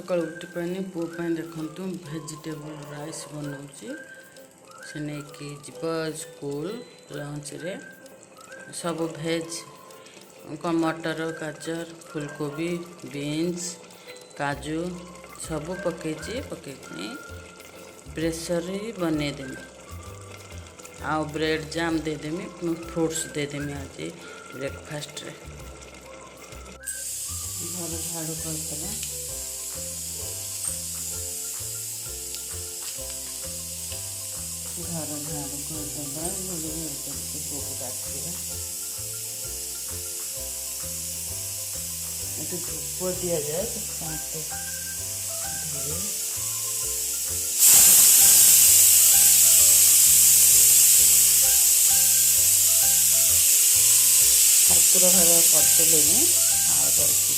सकाल उठी पानी पुओ देखु भेजिटेबल राइस बनाऊँगी से नहीं जीव स्कूल लंच रे सब भेज मटर गाजर फूलकोबी बीन्स काजू सब पकई प्रेसर बनईदेमी आ ब्रेड जाम देदेमी फ्रूट्स देदेमी आज ब्रेकफास्ट रे घर झाड़ू करदे घर झाड़ू करदे पुओ को डाकिया धूप दि जाए ठाकुर घर करदेले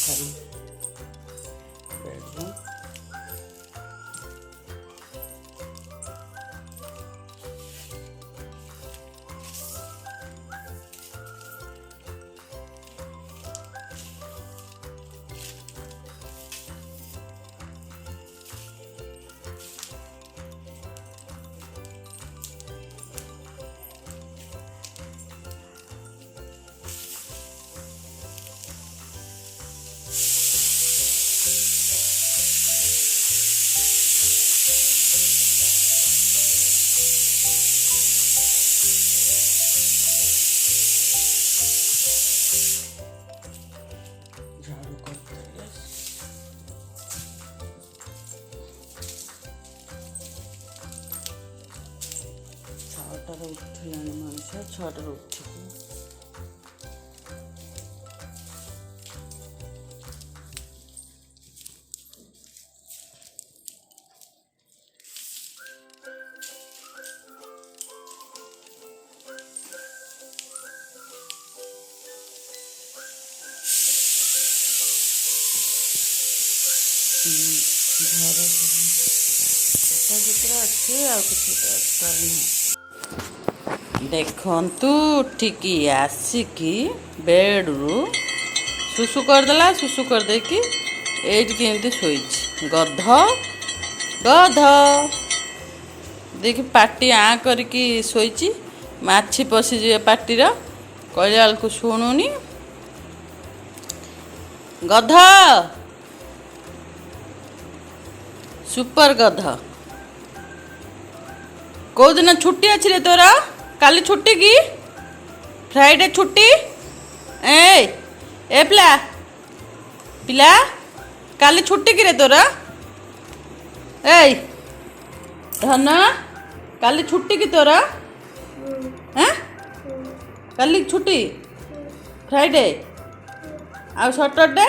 खाली बेडरूम छटार उठला मनुष्य छटार उठ घर सफासुतरा अच्छे आ देखु उठिकी आसिकी बेड्रु सुसु करदेला सुसु करदे कि एमती शोई गध गध देखि पाटी आ करके शोई माछी पशिजे पाटीर कहला बेलू शुणुनी गध सुपर गध कौ दिन छुट्टी अच्छी रे तोरा काली छुट्टी की फ्राइडे छुट्टी ए पिला पिला काली छुट्टी की रे तोरा ए धन काली छुट्टी की तोरा हैं काली छुट्टी फ्राइडे आ सैटरडे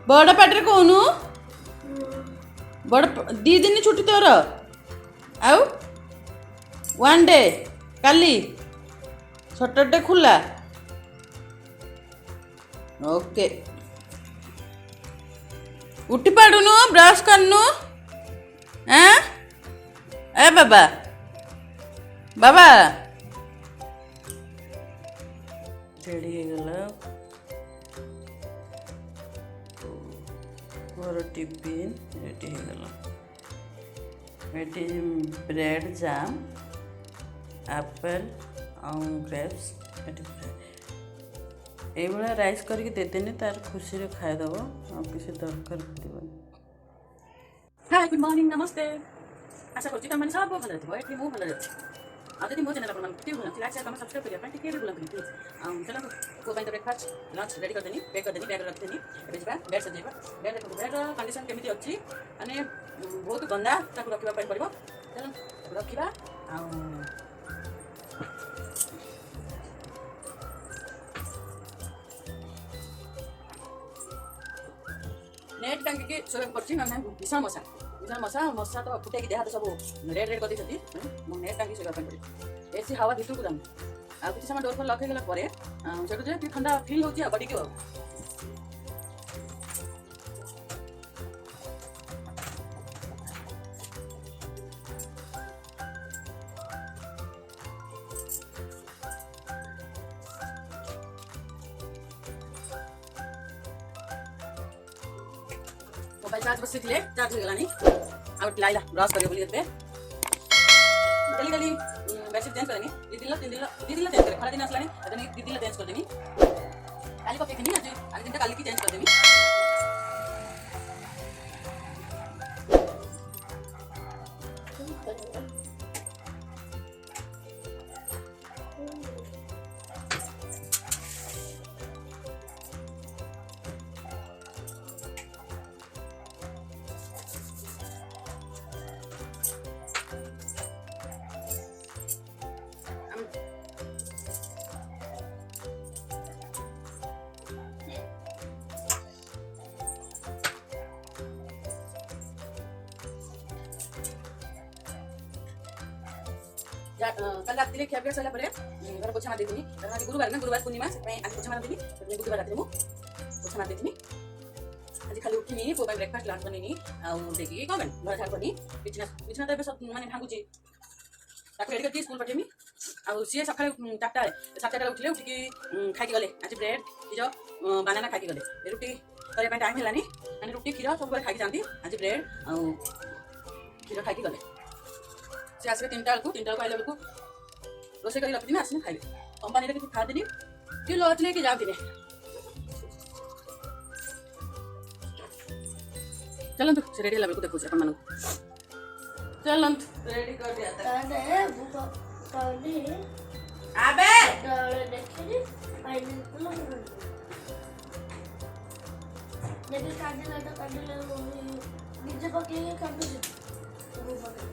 बड़ पाटे कहूनु बड़ 2 दिन छुट्टी तोर आउ 1 डे काली सैटरडे खुला ओके उठी पाडुनु ब्रश करनु हैं ए बाबा बाबा रेडी गला मोर टिफिन रेडी गला ये ब्रेड जाम एप्पल और ग्रेप्स ये राइस करके देदेनि तार खुशी रे खाईदेव आ किसी दरकार पड़े। हाय गुड मॉर्निंग नमस्ते आशा करछि तुम सब भल रहथिबो एठी मु भल रहछि आ जदि मो चैनल अपन टिक बुला लाइक शेयर कमेंट सब्सक्राइब करिया पे टिके बुला प्लीज आ चलो को बाइन ब्रेकफास्ट लंच रेडी कर देनी पैक कर देनी बैग रख देनी एबे जिबा बेड से जिबा बेड कंडीशन केमिति अछि माने बहुत गंदा ताकू रखिबा पय पड़िबो चलो रखिबा आ नेट टांगी के सोए करछि ना विशाल मशा मशा तो फुटे की देहा तो सब रेड रेड कर दी मो नेट टांगी सोए पड़े एसी हवा भितर को जाम आ किसी समय डोर पर लगे गला परे सेटु जे ठंडा फील होछि बॉडी के मोबाइल चार्ज बस ले चार्ज हो गलानी अब लाइला ब्रश करे बोली पे गली गली बेडशीट चेंज करेंगे दीदीला चेंज करे खरा दिन असलानी अदनी दीदीला चेंज कर देनी काली को फेकनी आज दिन काली की चेंज कर देनी कल रात्री ଖିଆ ପିଆ ସରିଲା ପରେ ଘର ପୋଛା ମାରି ଦେଇଥିଲି କାରଣ ଆଜି ଗୁରୁବାର ନା ଗୁରୁବାର ପୂର୍ଣ୍ଣିମା ସେଥିପାଇଁ ଆଜି ପୋଛା ମାରି ଦେଲି ବୁଧବାର ରାତିରେ ମୁଁ ପୋଛା ମାରି ଦେଇଥିଲି ଆଜି ଖାଲି ଉଠିନି ପୁଅ ପାଇଁ ବ୍ରେକଫାଷ୍ଟ ଲଞ୍ଚ ବନେଇନି ଆଉ ଦେଇକି କ'ଣ ପାଇଁ ଘର ଝାଡ଼ କରିନି ବିଛଣା ତ ଏବେ ସବୁ ମାନେ ଭାଙ୍ଗୁଛି ତାକୁ ରେଡ଼ି କରିକି ସ୍କୁଲ ପଠେଇମି ଆଉ ସିଏ ସକାଳେ 4ଟାରେ 7:30ରେ ଉଠିଲେ ଉଠିକି ଖାଇକି ଗଲେ ଆଜି ବ୍ରେଡ୍ କ୍ଷୀର ବାନାନା ଖାଇକି ଗଲେ ରୁଟି କରିବା ପାଇଁ ଟାଇମ୍ ହେଲାନି ମାନେ ରୁଟି କ୍ଷୀର ସବୁବେଳେ ଖାଇକି ଯାଆନ୍ତି ଆଜି ବ୍ରେଡ୍ ଆଉ କ୍ଷୀର ଖାଇକି ଗଲେ ସେ ଆସିବେ 3ଟା ବେଳକୁ ଆଇଲା ବେଳକୁ ରୋଷେଇ କରି ରଖିଦିନି ଆସିଲେ ଖାଇବେ କମ୍ପାନୀରେ କିଛି ଖାଆନ୍ତିନି କି ଲଞ୍ଚ ନେଇକି ଯାଆନ୍ତିନି चलन्तु से रेडी होला बेलକୁ ଦେଖୁଛି ଆପଣ ମାନଙ୍କୁ चलन्तु रेडी कर दिया ताने बुको ताने आबे ताने देखिनी फाइनल तो लेकिन काढले निजे पके काढू तो पके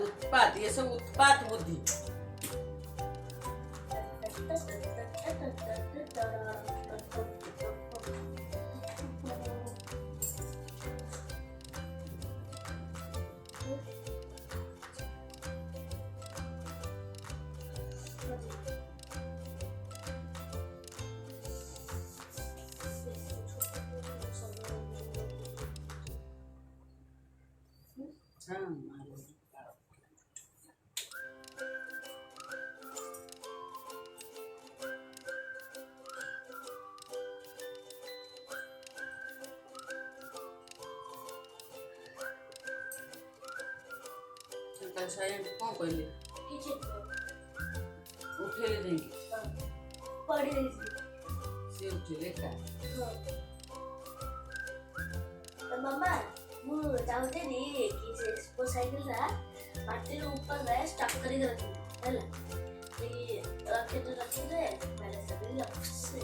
उत्पाद ये सब उत्पाद बुद्धि कौन कहले उठेले देंगे पड़ी रही से उठेले का तो मम्मा मु जाउते नी कि से स्पो साइकिल रा माटी रो ऊपर रे स्टक करी रखी हैला ये रखे दे पहले सब लक्ष्य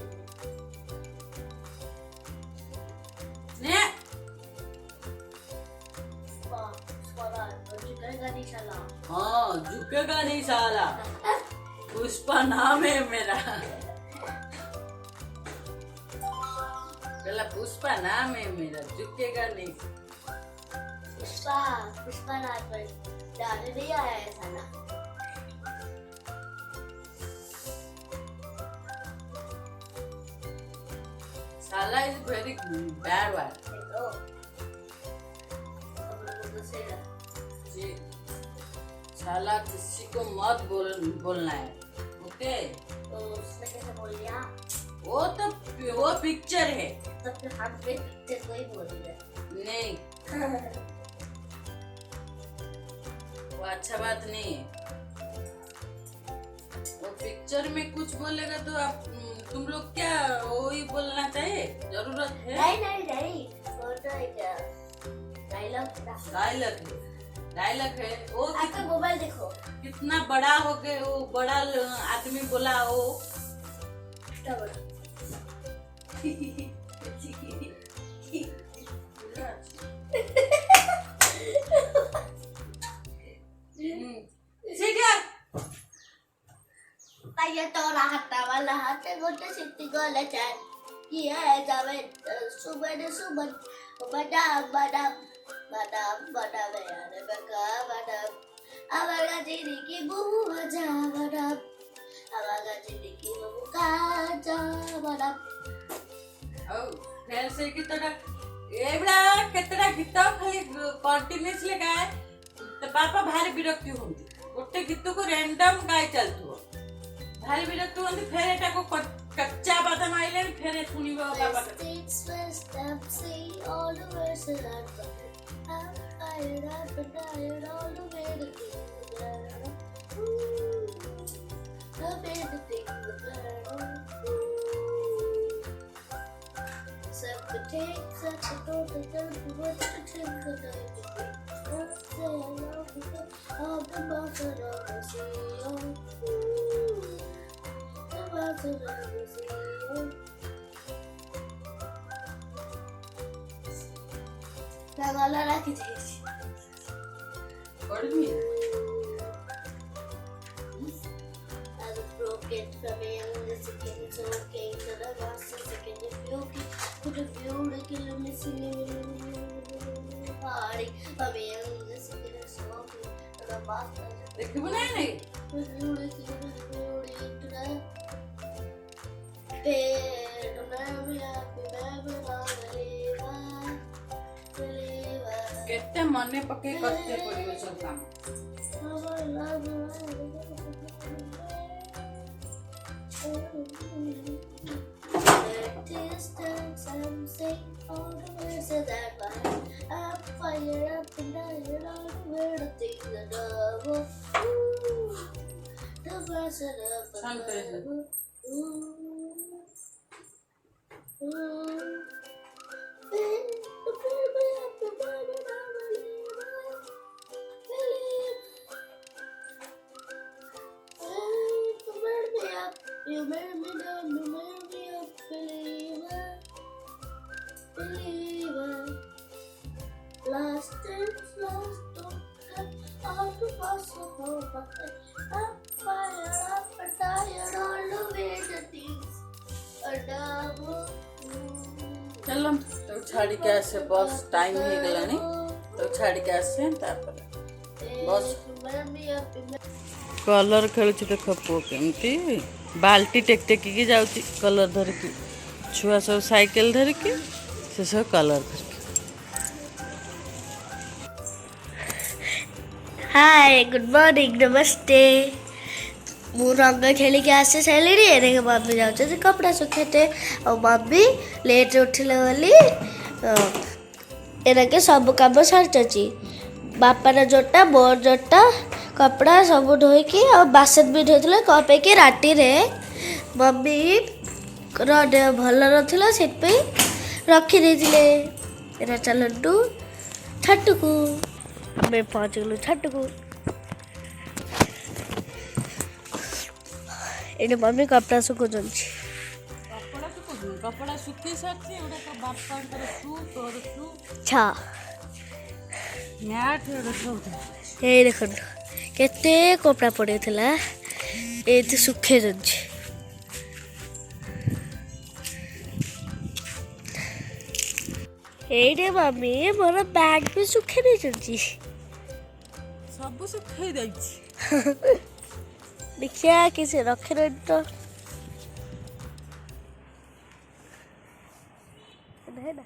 ने हाँ झुकेगा नहीं साला पुष्पा नाम है मेरा पहला पुष्पा नाम है मेरा झुकेगा नहीं पुष्पा नाम पर डाले नहीं आया है साला साला इज वेरी बैड वर्ड साला किसी को मत बोलना है ओके तो उसने कैसे बोल दिया वो पिक्चर है तब फिर हाथ पे पिक्चर कोई बोल दिया नहीं वो अच्छा बात नहीं है वो पिक्चर में कुछ बोलेगा तो आप तुम लोग क्या वो ही बोलना चाहिए जरूरत है नहीं वो तो एक डायलॉग है वो आपका मोबाइल देखो कितना बड़ा हो गए वो बड़ा आदमी बोला वो ମିଠା ବଡ଼ ताया तोरा हाथा वाला हाथे गोटे सिटी गले चार किए जावे सुबह सुबह बादाम बादाम बादाम बादाम यार बका बादाम आवागा जीरी की बुबू जा बादाम आवागा जीरी की बुबू का जा बादाम ଆଉ ଫେର ସେ ଗୀତଟା ଏଇଭଳିଆ କେତେଟା ଗୀତ ଖାଲି କଣ୍ଟିନ୍ୟୁସଲି ଗାଏ ତ ବାପା ଭାରି ବିରକ୍ତି ହୁଅନ୍ତି ଗୋଟେ ଗୀତକୁ ର୍ୟାଣ୍ଡମ୍ ଗାଇ ଚାଲୁଥିବ ଭାରି ବିରକ୍ତି ହୁଅନ୍ତି ଫେର ଏଟାକୁ କଚ୍ଚା ବାଦାମ ଆଇଲେଣି ଫେର ଶୁଣିବ ବାପା all the words that I've got I'm fired up and tired all the way to the made the things better Set the take, set the door, the gun, what the tin, the night, the day. Don't say I love you, all the mountain of the sea. The mountain of the sea. मैं वाला रखी थी और भी I was broken from a young second it's okay so the last second if you put a few little missing party from a young second it's okay so the last देखिबो नहीं केते मने पके करते पड़ियो सब काम distance I'm saying all the words that I'm fired up and tired all the weird things that the version of You made me down, you made me up, believer, believer. Last times, last don't all the possible, but I'm fired up and tired all the way the things are double. चलो तो छाड़ी के आसे बस time हो गलानी तो छाड़ी के आसे तापर बस कलर खेलुछि देख पो केमती बाल्टी टेक टेकी जाउछि कलर धरकी छुआ सब साइकिल धरकी से सब कलर धरकी हाय गुड मॉर्निंग नमस्ते मु रंग खेली के आसे सारे एने के मम्मी जाते कपड़ा सुखेते और मम्मी लेट उठिले बोली एने के सब काम सारी बापार जोटा मोर जोटा कपड़ा सब धोईकी और बासन भी धोते कपे कि राति रे मम्मी देह भल ना से रखी चलू छाटू को आम पहुँच गलु छाटू को ये मम्मी कपड़ा सुखुच कपड़ा सुखी साथी एटा तो बापा कर सु तोर सु छा मैट एटा सब ये देखो केते कपड़ा पड़े थिला एते सुखे जंजी एडे मम्मी मोर बैग भी सुखे नहीं जंजी सब सुखे दैछि देखिया किसे रखे रही तो है ना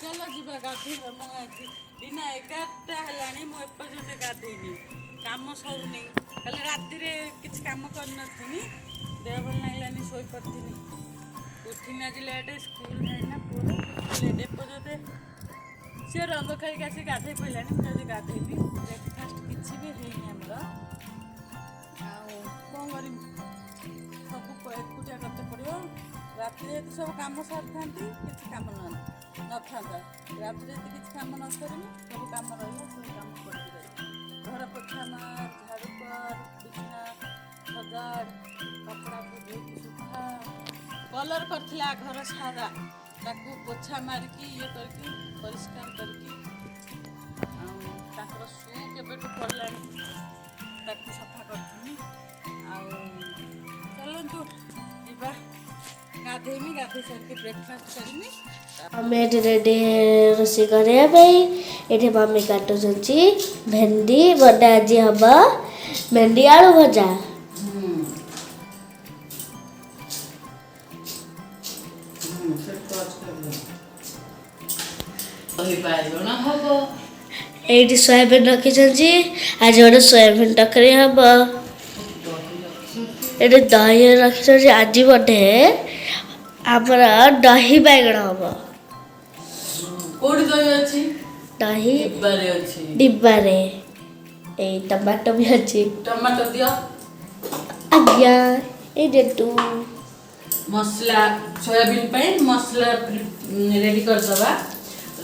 चलो जीवा गाधी दिन 11टा हेलानी मु एपर्यंत गाधेनी काम सरुनी खाली राति रे किछ काम करनथुनी देह भल लागलानी सोई पड़थीनी उठिनी आज लेट स्कूल है ना पूरा लेट एपर्यंत से रंग खाई आसी गाधे पड़लानी मुझे गाधेबी ब्रेकफास्ट किसी भी है हमर कौन करी सब एकुटिया करते पड़ो ରାତିରେ ଯଦି ସବୁ କାମ ସାରିଥାନ୍ତି କିଛି କାମ ନଥାନ୍ତା। ରାତିରେ ଯଦି କିଛି କାମ ନ ସରିନି ସବୁ କାମ ରହିଲା, ସବୁ କାମ କରିକି ରହିଲା। ଘର ପୋଛା ମାର, ଝାଡ଼ୁ କର, ବିଛଣା ସଜାଡ଼, କପଡ଼ାକୁ ଧୋଇକି ଶୁଖା। କଲର୍ କରିଥିଲା ଘର ସାରା, ତାକୁ ପୋଛା ମାରିକି ଇଏ କରିକି ପରିଷ୍କାର କରିକି ଆଉ ତାଙ୍କର ସୁ କେବେଠୁ ପଡ଼ିଲାଣି ତାକୁ ସଫା କରିଥିଲି। ଆଉ ଚାଲନ୍ତୁ ଯିବା, ଗାଧେଇମି, ଗାଧେଇ ସାରିକି ବ୍ରେକଫାଷ୍ଟ କରିମି। ଆମେ ଏଠି ରେଡ଼ି ରୋଷେଇ କରିବା ପାଇଁ। ଏଠି ମମି କାଟୁଛନ୍ତି ଭେଣ୍ଡି, ବଡ଼ା ଆଜି ହବ ଭେଣ୍ଡି ଆଳୁ ଭଜା। ବାଇଗଣ ହବ। ଏଇଠି ସୋୟାବିନ୍ ରଖିଛନ୍ତି, ଆଜି ଗୋଟେ ସୋୟାବିନ୍ ତରକାରୀ ହବ। ଏଠି ଦହି ରଖିଛନ୍ତି, ଆଜି ବୋଧେ ଆମର ଦହି ବାଇଗଣ ହବ। କୋଉଠି ଦହି ଅଛି? ଦହି ଡିବାରେ ଅଛି। ଡିବାରେ। ଏଇ ଟମାଟୋ ବି ଅଛି। ଟମାଟୋ ଦିଅ। ଆଜ୍ଞା, ଏଇ ଯେତୁ ମସଲା ସୋୟାବିନ୍ ପାଇଁ ମସଲା ରେଡ଼ି କରିଦେବା।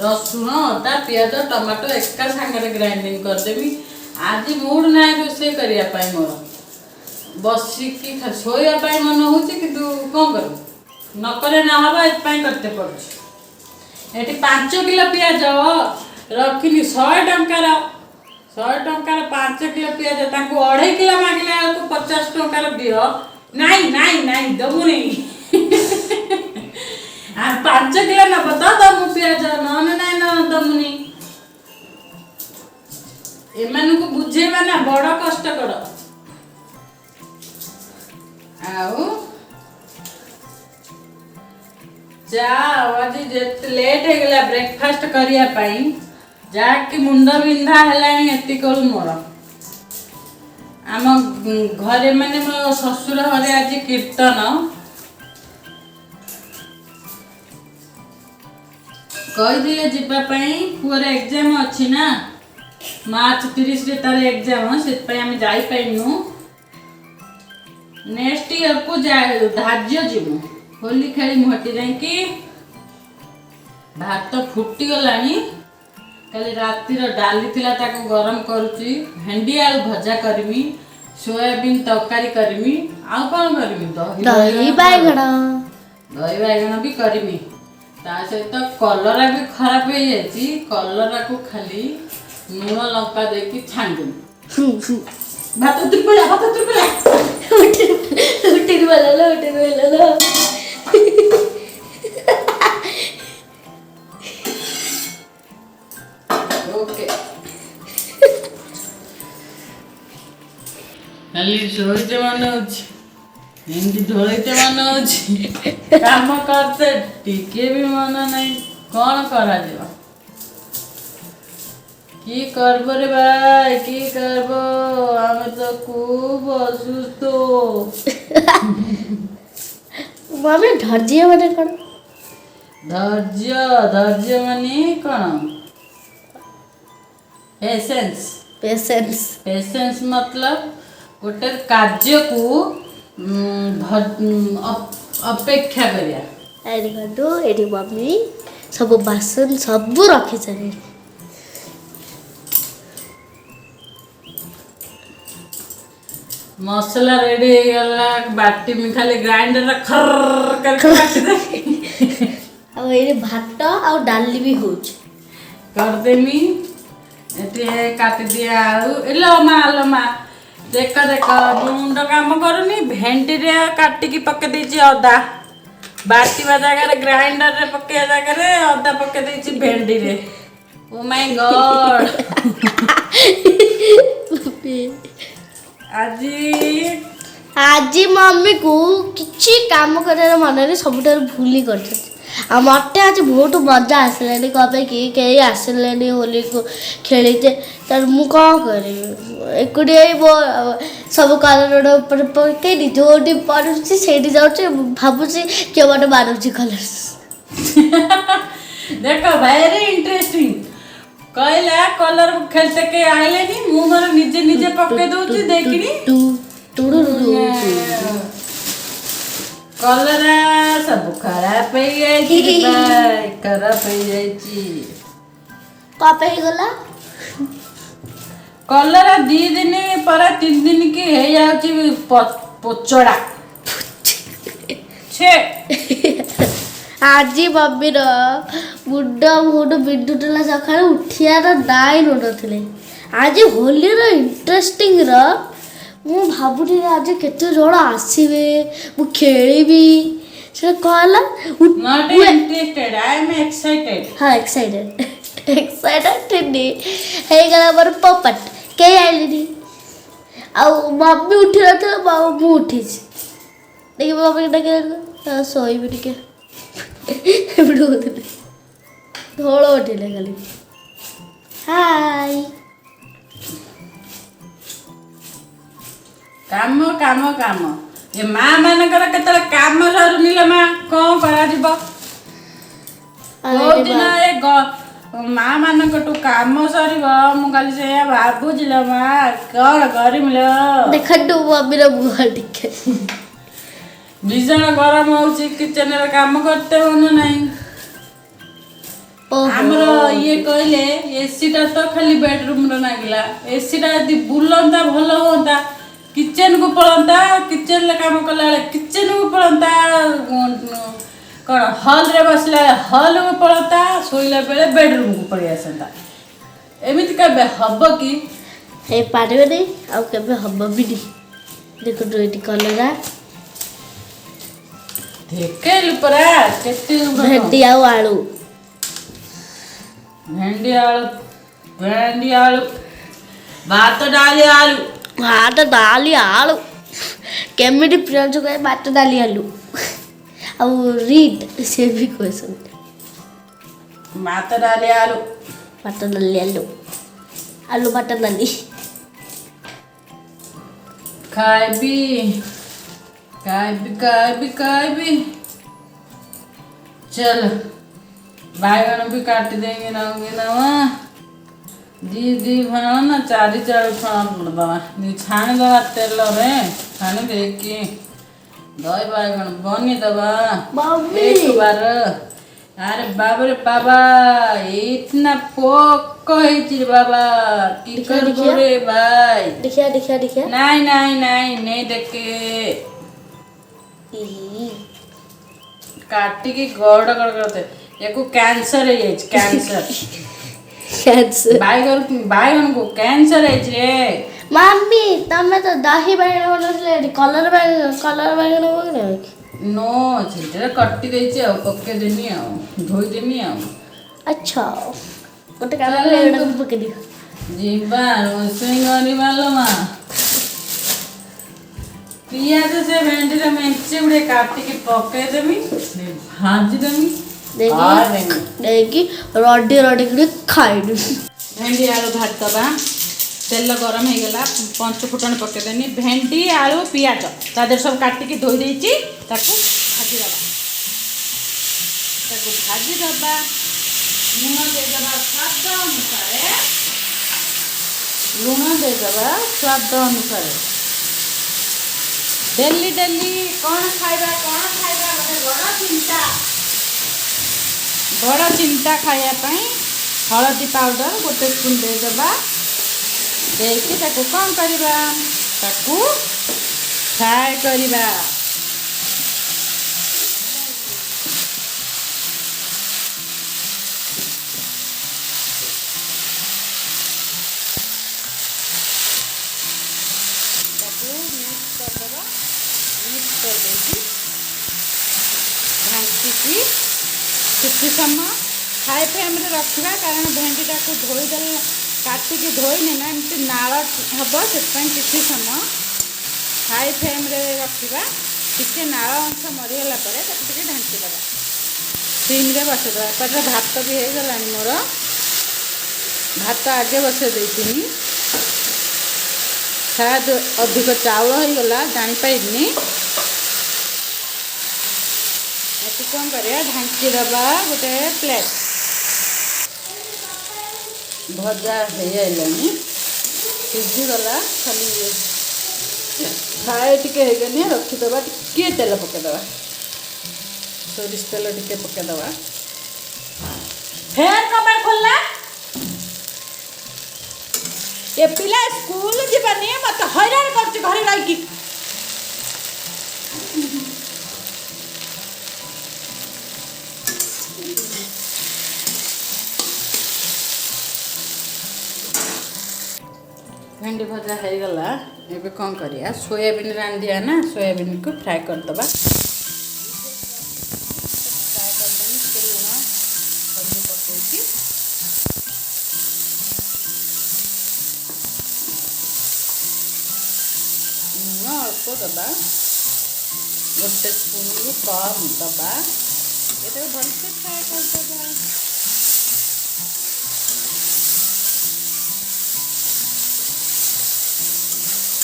ରସୁଣ, ଅଦା, ପିଆଜ, ଟମାଟୋ ଏକା ସାଙ୍ଗରେ ଗ୍ରାଇଣ୍ଡିଙ୍ଗ କରିଦେବି। ଆଜି ମୁଡ୍ ନାହିଁ ରୋଷେଇ କରିବା ପାଇଁ, ମୋର ବସିକି ଶୋଇବା ପାଇଁ ମନ ହେଉଛି, କିନ୍ତୁ କ'ଣ କରିବୁ, ନକଲେ ନହେବ, ଏଥିପାଇଁ କରତେ ପଡ଼ୁଛି। ଏଠି 5 କିଲୋ ପିଆଜ ରଖିନି, 100 ଟଙ୍କାର 5 କିଲୋ ପିଆଜ, ତାଙ୍କୁ 2.5 କିଲୋ ମାଗିଲା ବେଳକୁ 50 ଟଙ୍କାର ଦିଅ। ନାଇଁ ନାଇଁ ନାଇଁ ଦବୁନି। 5 କିଲୋ ନେବ ତ ଦବୁ ପିଆଜ, ନହେଲେ ନାଇଁ ଦବୁନି। ଏମାନଙ୍କୁ ବୁଝେଇବା ନା ବଡ଼ କଷ୍ଟକର। ଆଉ ଆଜି ଯେତେ ଲେଟ୍ ହେଇଗଲା ବ୍ରେକଫାଷ୍ଟ କରିବା ପାଇଁ, ଯାହାକି ମୁଣ୍ଡ ବିନ୍ଧା ହେଲାଣି ଏତିକଳୁ ମୋର। ଆମ ଘରେ ମାନେ ମୋ ଶ୍ୱଶୁର ଘରେ ଆଜି କୀର୍ତ୍ତନ। କହିଥିଲେ ଯିବା ପାଇଁ, ପୁଅର ଏକ୍ଜାମ ଅଛି ନା, ମାର୍ଚ୍ଚ 30ରେ ତାର ଏକ୍ଜାମ, ସେଥିପାଇଁ ଆମେ ଯାଇପାରିନୁ। ନେକ୍ସଟ ଇୟରକୁ ଧାର୍ଯ୍ୟ ଯିବୁ, ହୋଲି ଖେଳିମୁ ହେଠି ଯାଇକି। ଭାତ ଫୁଟିଗଲାଣି, କାଲି ରାତିର ଡାଲି ଥିଲା ତାକୁ ଗରମ କରୁଛି। ଭେଣ୍ଡି ଆଳୁ ଭଜା କରିମି, ସୋୟାବିନ୍ ତରକାରୀ କରିମି, ଆଉ କ'ଣ କରିମି, ଦହି ବାଇଗଣ ବି କରିମି। ତା ସହିତ କଲରା ବି ଖରାପ ହେଇଯାଇଛି, କଲରାକୁ ଖାଲି ଲୁଣ ଲଙ୍କା ଦେଇକି ଛାଣିଦେମି। ଭାତ ତ୍ରିପଳା ଓକେ। ଖାଲି ଶୋଇତେ ମନେ ହଉଛି, ଏମିତି ଢୋଳେଇତେ ମନେ ହଉଛି, କାମ କରତେ ଟିକେ ବି ମନ ନାହିଁ। କ'ଣ କରାଯିବ? কি করবো রে ভাই, কি করবো? আমি তো খুব অসুস্থ। মমি ধৈর্য মানে କ'ଣ? ଧୈର୍ଯ୍ୟ ମାନେ କ'ଣ? ପେସେନ୍ସ ମତଲବ ଗୋଟେ କାର୍ଯ୍ୟକୁ ଅପେକ୍ଷା କରିବା। ଏଠି ମମି ସବୁ ବାସନ ସବୁ ରଖିଛନ୍ତି। ମସଲା ରେଡି ହେଇଗଲା, ବାଟିମି, ଖାଲି ଗ୍ରାଇଣ୍ଡର ଖର କରିକି ବାଟିଦେ। ଆଉ ଏଇଠି ଭାତ ଆଉ ଡାଲି ବି ହଉଛି, କରିଦେମି। ଏଠି କାଟିଦିଏ ଆଳୁ। ଏଲୋ ମା ଦେଖ ମୁଣ୍ଡ କାମ କରୁନି। ଭେଣ୍ଡିରେ କାଟିକି ପକେଇ ଦେଇଛି ଅଦା, ବାଟିବା ଜାଗାରେ ଗ୍ରାଇଣ୍ଡରରେ ପକେଇବା ଜାଗାରେ ଅଦା ପକେଇ ଦେଇଛି ଭେଣ୍ଡିରେ। ଓ ମାଇ ଗଡ୍। ଆଜି ମମିକୁ କିଛି କାମ କରିବାର ମନରେ ସବୁଠାରୁ ଭୁଲି କରିଛନ୍ତି। ଆଉ ମତେ ଆଜି ବହୁତ ମଜା ଆସିଲାନି, କ'ଣ ପାଇଁ କି କେହି ଆସିଲେନି ହୋଲିକୁ ଖେଳିତେ। ତାର ମୁଁ କ'ଣ କରିବି, ଏକୁଟିଆ ସବୁ କଲର୍ ଉପରେ ପକେଇନି, ଯୋଉଠି ପଡ଼ୁଛି ସେଇଠି ଯାଉଛି, ଭାବୁଛି କିଏ ଗୋଟେ ମାରୁଛି କଲର୍। ଦେଖ ଭେରି ଇଣ୍ଟରେଷ୍ଟିଂ। କହିଲା କଲର୍ ଖେଳତେ କେହି ଆଇଲେନି, ମୁଁ ମୋର ନିଜେ ପକେଇ ଦଉଛି ଦେଖିନି। କଲରା ସବୁ ଖରାପ ହେଇଯାଇଛି ଭାଇ, ଖରାପ ହେଇଯାଇଛି। କଣ ପାଇଁ ହେଇଗଲା? କଲରା 2 ଦିନ ପରେ 3 ଦିନ କି ହେଇଯାଉଛି ପୋଚଡା। ଛେ ଆଜି ମମିର ମୁଣ୍ଡ ବିନ୍ଧୁଥିଲା, ସକାଳୁ ଉଠିବାର ନାଇଁ ନଉନଥିଲେ। ଆଜି ହୋଲିର ଇଣ୍ଟରେଷ୍ଟିଂର ମୁଁ ଭାବୁଥିଲି ଆଜି କେତେ ଜଣ ଆସିବେ, ମୁଁ ଖେଳିବି। ସେ କ'ଣ ହେଲା? not interested, I am excited। ହଁ ଏକ୍ସାଇଟେଡ୍ ଥିଲି। ହେଇଗଲା ମୋର ପପଟ, କେହି ଆଇଲିନି। ଆଉ ମମି ଉଠି ନଥିଲା, ମୁଁ ଉଠିଛି। ଦେଖି ମମି ଡାକି ଶୋଇବି ଟିକେ ଏମିତି କହୁଥିଲି। ଧୋଳ ଉଠିଲେ ଖାଲି ହାଇ। କାମ କାମ କାମ, ଏ ମା ମାନଙ୍କର କେତେବେଳେ କାମ ସରୁନି ଲୋ ମା, କ'ଣ କରାଯିବ? କୋଉଦିନ ଏ ମା ମାନଙ୍କଠୁ କାମ ସରିବ, ମୁଁ କାଲି ସେଇଆ ଭାବୁଛି ଲୋ ମା, କ'ଣ କରିମି ଲୋ? ଦେଖନ୍ତୁ ମମିର ମୁହଁ ଟିକେ। ଭୀଷଣ ଗରମ ହଉଛି, କିଚେନରେ କାମ କରତେ ମନ ନାହିଁ। ଆମର ଇଏ କହିଲେ ଏସିଟା ତ ଖାଲି ବେଡରୁମରେ ଲାଗିଲା, ଏସିଟା ଯଦି ବୁଲନ୍ତା ଭଲ ହୁଅନ୍ତା, କିଚେନକୁ ପଳନ୍ତା, କିଚେନରେ କାମ କଲା ବେଳେ କିଚେନକୁ ପଳନ୍ତା, କ'ଣ ହଲ୍ରେ ବସିଲା ବେଳେ ହଲ୍କୁ ପଳନ୍ତା, ଶୋଇଲା ବେଳେ ବେଡରୁମକୁ ପଳେଇ ଆସନ୍ତା। ଏମିତି କେବେ ହବ କି? ହେଇପାରିବନି, ଆଉ କେବେ ହବ ବି ନି। ଦେଖନ୍ତୁ ଏଠି କଲରା, ଦେଖେଇଲୁ ପରା କେତେ ଭେଣ୍ଡି ଆଉ ଆଳୁ। ଭେଣ୍ଡି ଆଳୁ, ଭାତ ଡାଲି ଆଳୁ। ଭାତ ଡାଲି ଆଳୁ କେମିତି ପିଆଜ କହେ, ଭାତ ଡାଲି ଆଳୁ। ଆଉ ରିଡ୍ ସେ ବି କହିଛନ୍ତି ଭାତ ଡାଲି ଆଳୁ, ଭାତ ଡାଲି ଆଳୁ, ଆଳୁ ଭାତ ଡାଲି। ଖାଇବି ଖାଇବି ଖାଇବି ଖାଇବି। चल बाइगन भी काट देंगे रहोगे ना वहाँ दी भाण ना 4 फण पड़दवा दी छाणी दवा तेल रे छाणी देकी दही बाइगन बनी दवा एक बार। अरे बाबा रे बाबा इतना पोक है बाबा की कर रे भाई। देखिया देखिया देखिया नहीं नहीं नहीं नहीं देखे काटी की गड़ गड़ करते याको कैंसर है ये कैंसर कैंसर बाइगन को कैंसर है रे मम्मी तमे तो दही बाइगन बनले कलर बाइगन बने नो छिटे कट्टी देछि आ पक्के देनी आ धोई देनी आ। अच्छा गोटे काम करे एडा पके दियो जीवा रोसई गरी वालो मा पियाज से भेंडी रे मेंचे उड़े काटी के पके देमी भाजी देमी देखी रडी रडी के खाई भेंडी आलू भात दबा तेल गरम हो गला 5 फुटन पके देनी भेंडी आलू पियाज तादर सब काटी के धोई देछि ताको भाजी दबा लूण दे दबा स्वाद अनुसार लूण दे दबा स्वाद अनुसार डेली डेली कौन खाइबा गोटे बड़ चिंता खाया पाई हलदी पाउडर गोटे स्पून दे दबा देकी ताको कौन करिबा ताको फ्राई करिबा किसी समय हाई फ्लेम रखा कारण भेंडीटा को धोईदे काटिक धोईने ना एमती नाल हम से किसी समय हाई फ्लेम रखा टी नाल अंश मरीगला ढांकीदे सिम्रे बसईदे एपटे भात भी हो गला मोर भात आगे बसई देती शायद अधिक चाउल हो गला जापारे कौन करिया ढांकी दबा गोटे प्लेट भजा हो सीझीगला खाली फ्राए टे रखीदबा टे तेल पकईदबा सोरिष तेल टिके पकेदवा फेर कबाड़ खोलना ये पिला स्कूल जीवानी मत हैरान कर घरे रही भेंडी भजा हो गला एबे कौन करिया सोयाबीन रान दिया ना सोयाबीन को फ्राई करदबा फ्राई करदेनी तेल लुण हल्दी पकईकी लुण अल्प दबा गोटे स्पून रु कम दबा ये भलसे फ्राई करदबा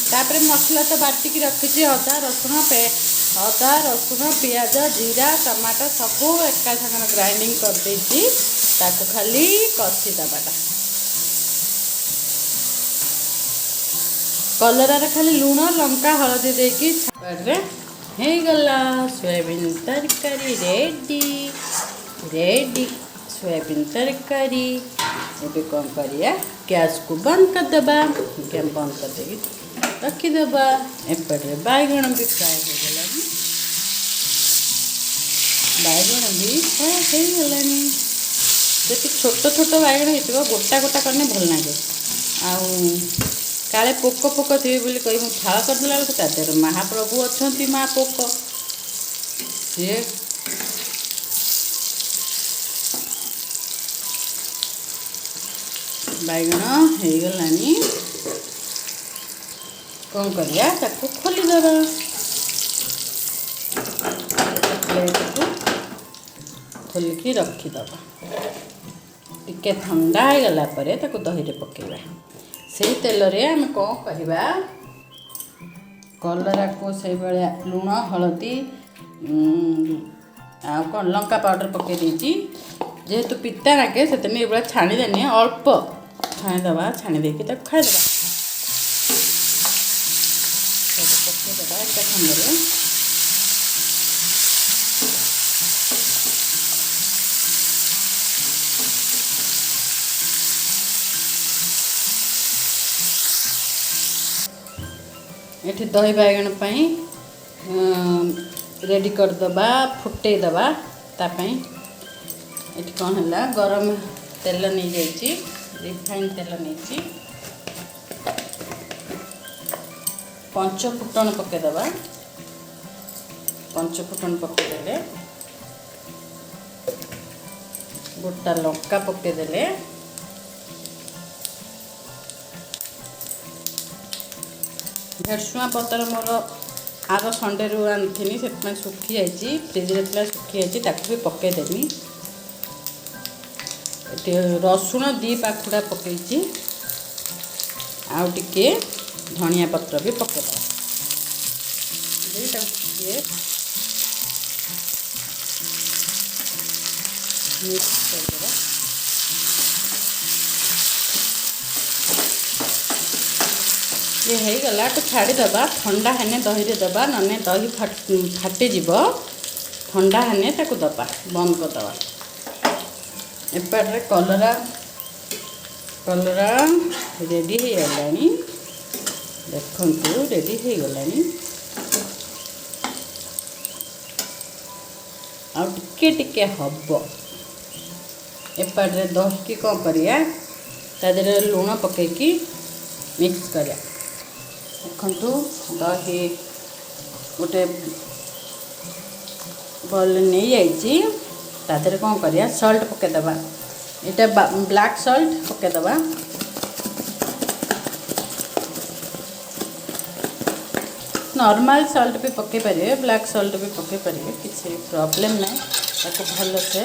तापर मसला तो बाटिकी रखी अदा रसुण पियाज जीरा टमाटर सबू एका सागर ग्राइंडिंग कर देती ताको खाली कषी दबाटा कलर खाली लुण लंका हलदी देकी हो गला सोयाबीन तरकारी रेडी रेडी सोयाबीन तरकारी एबे कौन करिया गैस को बंद कर दबा गैस बंद कर देगी रखीदबा एपटे बैगण भी फ्राए हो गलानी बैगण भी फ्राए हो गलानी जति छोट छोट बैगण हो गोटा गोटा करने भल लगे काले पोक पोक थे बोली कही मुझे फाड़ करदेला बेलू ता देहर महाप्रभु अच्छा माँ पोक सी बैगण हो गलानी कौन करिया ताको खोलीदबा प्लेट को खोलिकी रखीदबा टिके ठंडा हो गला परे ताको दही रे पकेबा से तेल रे आम कौन करवा कलरा को से भाया लुण हलदी आ कौन लंका पाउडर पके देती जेहेतु पिता नाके से ये छाणीदेनी अल्प छाणीदबा छाणी देकी खाईदबा पकेदबा एक खंडे ये दही बैगण रेडी करदबा फुटेदबा तापाई ये कौन है गरम तेल नहीं जाइए रिफाइन तेल नहीं पंच फुटन पकेदबा पंच फुटन पकेदेले गोटा लंका पकेदेले भेरसुआ पतर मोर आर संडे रू आनी से सुखी जाइए फ्रिज रे सुखी जाइए भी पकईदेमी रसुण 2 पाखुड़ा पकई आउ टिके धनिया पत्र भी पकेदबा मिक्स करदेबा ये हो गला तो छाड़ीदबा ठंडा हेने दही रे दबा नने दही फाटीज ठंडा हेने ताको दबा बंद करदबा एपटे कलरा कलरा रेडी हो गलानी देखु रेडी हो गलानी आ टिके टिके हब एपटे दही की कौन करिया तादेह लुण पकईकी मिक्स करिया देखु दही गोटे बल नहीं जाइए तादेह कौन करिया सल्ट पकेदबा यहाँ ब्लैक सल्ट पकेदबा नॉर्मल सल्ट भी पके पारे ब्लैक सल्ट भी पके पारे किसी प्रॉब्लम नहीं ताको भल से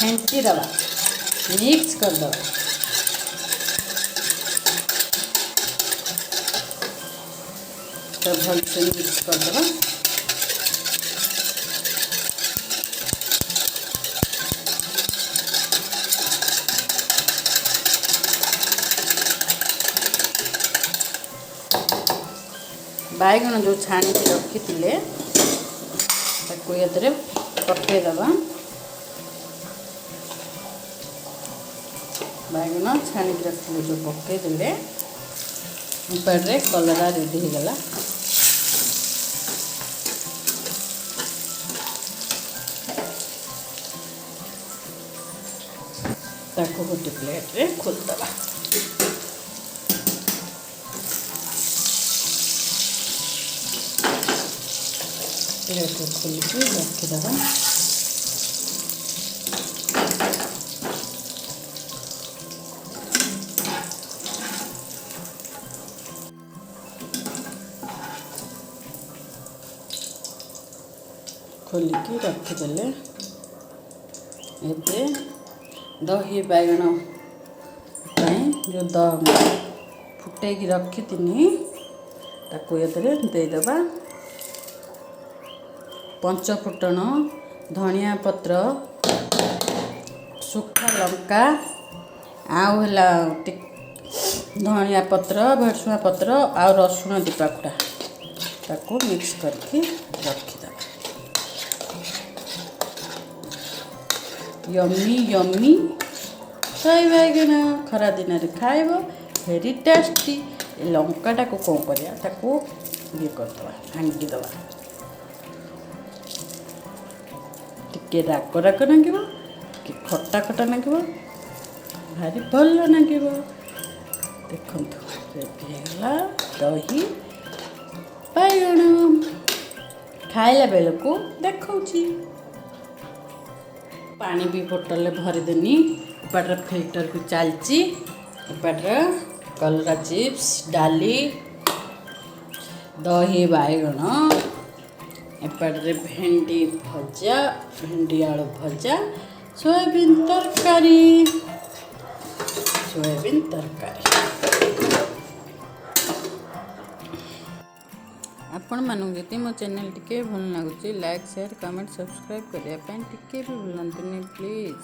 फेंटी दबा मिक्स करदबा तो भल से मिक्स करदबा बैगण जो छाणी रखी ଏଥିରେ ପକାଇଦେବା। ବାଇଗଣ ଛାଣିକି ରଖିଥିଲେ ଯେଉଁ ପକାଇଦେଲେ ଏପଟରେ କଲରା ରେଡ଼ି ହେଇଗଲା। ତାକୁ ଗୋଟେ ପ୍ଲେଟ୍ରେ ଖୋଲିଦେବା। ପ୍ଲେଟ୍ରେ ଖୋଲିକି ରଖିଦେବା। ଖୋଲିକି ରଖିଦେଲେ ଏବେ ଦହି ବାଇଗଣ ପାଇଁ ଯେଉଁ ଫୁଟେଇକି ରଖିଥିନି ତାକୁ ଏଥିରେ ଦେଇଦେବା। ପଞ୍ଚଫୁଟଣ, ଧନିଆ ପତ୍ର, ଶୁଖା ଲଙ୍କା ଆଉ ହେଲା ଧନିଆ ପତ୍ର, ଭେସୁଙ୍ଗା ପତ୍ର ଆଉ ରସୁଣ ଦିପାକୁଡ଼ା ତାକୁ ମିକ୍ସ କରିକି ରଖିଦେବା। यम्मी यम्मी दही बाइगण खरा दिन में खाइब वेरी टेस्टी। लंकाटा को कौन कर ये करदे भांगीदे टिके राग राग लगे कि खटा खटा लगे भारी भल लगे। देखु रेडीगला दही बाइगण खाइला बेलू देखी पानी भी बोतल भरीदेनी। एपटर फिल्टर भी चलती। एपटर कलरा चिप्स डाली दही बाइगण एपटे भेंडी भजा भेंडी आलू भजा सोयाबीन तरकारी आपण मानू जदि मो चैनल टिके भल लगुच लाइक शेयर कमेंट सब्सक्राइब करने टिके भी भूलतुनि प्लीज।